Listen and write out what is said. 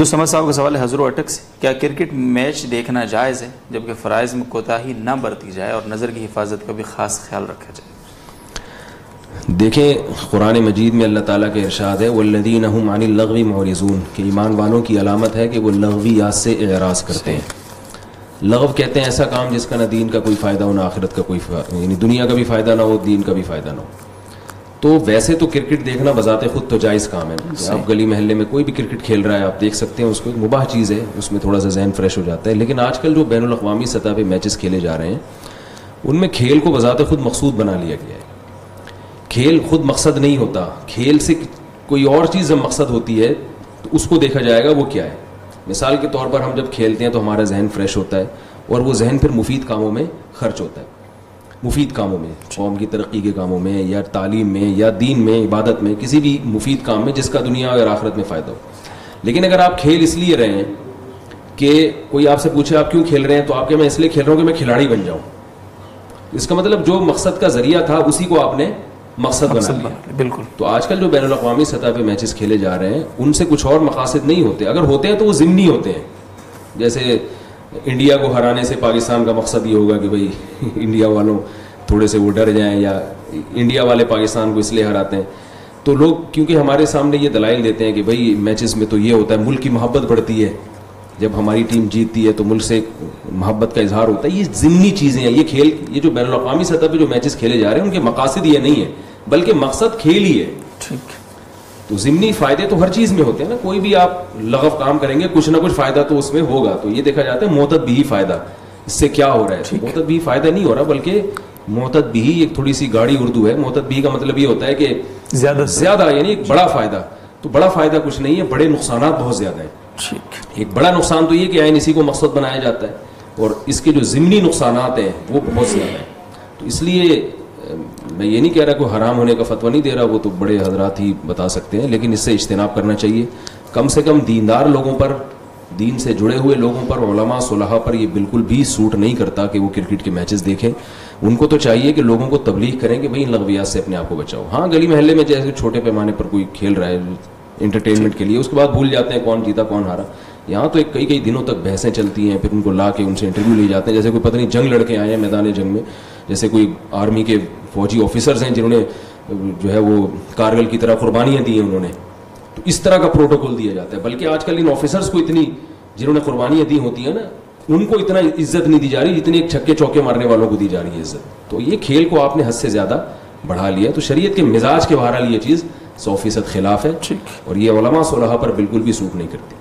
عبدالصمد صاحب کا سوال ہے حضور اٹک سے، کیا کرکٹ میچ دیکھنا جائز ہے جبکہ فرائض میں کوتاہی نہ برتی جائے اور نظر کی حفاظت کا بھی خاص خیال رکھا جائے؟ دیکھیں قرآن مجید میں اللہ تعالیٰ کے ارشاد ہے والذین هم عن اللغو معرضون کہ ایمان والوں کی علامت ہے کہ وہ لغویات سے اعراض کرتے ہیں۔ لغو کہتے ہیں ایسا کام جس کا نہ دین کا کوئی فائدہ ہو نہ آخرت کا کوئی فائدہ، یعنی دنیا کا بھی فائدہ نہ ہو دین کا بھی فائدہ نہ ہو۔ تو ویسے تو کرکٹ دیکھنا بذات خود تو جائز کام ہے، آپ گلی محلے میں کوئی بھی کرکٹ کھیل رہا ہے آپ دیکھ سکتے ہیں، اس کو ایک مباح چیز ہے، اس میں تھوڑا سا ذہن فریش ہو جاتا ہے۔ لیکن آج کل جو بین الاقوامی سطح پہ میچز کھیلے جا رہے ہیں ان میں کھیل کو بذات خود مقصود بنا لیا گیا ہے۔ کھیل خود مقصد نہیں ہوتا، کھیل سے کوئی اور چیز جب مقصد ہوتی ہے تو اس کو دیکھا جائے گا وہ کیا ہے۔ مثال کے طور پر ہم جب کھیلتے ہیں تو ہمارا ذہن فریش ہوتا ہے اور وہ ذہن پھر مفید کاموں میں خرچ ہوتا ہے، مفید کاموں میں، قوم کی ترقی کے کاموں میں یا تعلیم میں یا دین میں، عبادت میں، کسی بھی مفید کام میں جس کا دنیا اور آخرت میں فائدہ ہو۔ لیکن اگر آپ کھیل اس لیے رہے ہیں کہ کوئی آپ سے پوچھے آپ کیوں کھیل رہے ہیں تو آپ کہ میں اس لیے کھیل رہا ہوں کہ میں کھلاڑی بن جاؤں، اس کا مطلب جو مقصد کا ذریعہ تھا اسی کو آپ نے مقصد بنا لیا۔ بالکل۔ تو آج کل جو بین الاقوامی سطح پہ میچز کھیلے جا رہے ہیں ان سے کچھ اور مقاصد نہیں ہوتے، اگر ہوتے ہیں تو وہ ضمنی ہوتے ہیں۔ جیسے انڈیا کو ہرانے سے پاکستان کا مقصد یہ ہوگا کہ بھئی انڈیا والوں تھوڑے سے وہ ڈر جائیں، یا انڈیا والے پاکستان کو اس لیے ہراتے ہیں تو لوگ کیونکہ ہمارے سامنے یہ دلائل دیتے ہیں کہ بھئی میچز میں تو یہ ہوتا ہے ملک کی محبت بڑھتی ہے، جب ہماری ٹیم جیتتی ہے تو ملک سے محبت کا اظہار ہوتا ہے۔ یہ ضمنی چیزیں ہیں، یہ کھیل، یہ جو بین الاقوامی سطح پہ جو میچز کھیلے جا رہے ہیں ان کے مقاصد یہ نہیں ہے بلکہ مقصد کھیل ہی ہے۔ ٹھیک۔ تو ضمنی فائدے تو ہر چیز میں ہوتے ہیں نا، کوئی بھی آپ لغو کام کریں گے کچھ نہ کچھ فائدہ تو اس میں ہوگا، تو یہ دیکھا جاتا ہے معتد بھی فائدہ، اس سے کیا ہو رہا ہے؟ معتد بھی فائدہ نہیں ہو رہا بلکہ معتد بھی ایک تھوڑی سی گاڑی اردو ہے، معتد بھی کا مطلب یہ ہوتا ہے کہ زیادہ یعنی ایک بڑا فائدہ، تو بڑا فائدہ کچھ نہیں ہے، بڑے نقصانات بہت زیادہ ہیں۔ ایک بڑا نقصان تو یہ کہ عین اسی کو مقصد بنایا جاتا ہے اور اس کے جو ضمنی نقصانات ہیں وہ بہت زیادہ ہیں۔ تو اس لیے میں یہ نہیں کہہ رہا کوئی حرام ہونے کا فتویٰ نہیں دے رہا، وہ تو بڑے حضرات ہی بتا سکتے ہیں، لیکن اس سے اجتناب کرنا چاہیے۔ کم سے کم دیندار لوگوں پر، دین سے جڑے ہوئے لوگوں پر، علماء صلحاء پر یہ بالکل بھی سوٹ نہیں کرتا کہ وہ کرکٹ کے میچز دیکھیں۔ ان کو تو چاہیے کہ لوگوں کو تبلیغ کریں کہ بھئی ان لغویات سے اپنے آپ کو بچاؤ۔ ہاں گلی محلے میں جیسے چھوٹے پیمانے پر کوئی کھیل رہا ہے انٹرٹینمنٹ کے لیے، اس کے بعد بھول جاتے ہیں کون جیتا کون ہارا۔ یہاں تو ایک کئی دنوں تک بحثیں چلتی ہیں، پھر ان کو لا کے ان سے انٹرویو لیے جاتے ہیں، جیسے کوئی پتہ نہیں جنگ لڑ کے آئے ہیں میدان جنگ میں، جیسے کوئی آرمی کے فوجی آفیسرز ہیں جنہوں نے جو ہے وہ کارگل کی طرح قربانیاں دی ہیں انہوں نے، تو اس طرح کا پروٹوکول دیا جاتا ہے۔ بلکہ آج کل ان آفیسرز کو اتنی، جنہوں نے قربانیاں دی ہوتی ہیں نا، ان کو اتنا عزت نہیں دی جا رہی جتنی ایک چھکے چوکے مارنے والوں کو دی جا رہی ہے عزت۔ تو یہ کھیل کو آپ نے حد سے زیادہ بڑھا لیا، تو شریعت کے مزاج کے بہرحال یہ چیز 100% خلاف ہے، اور یہ علماء صلحاء پر بالکل بھی سوٹ نہیں کرتی۔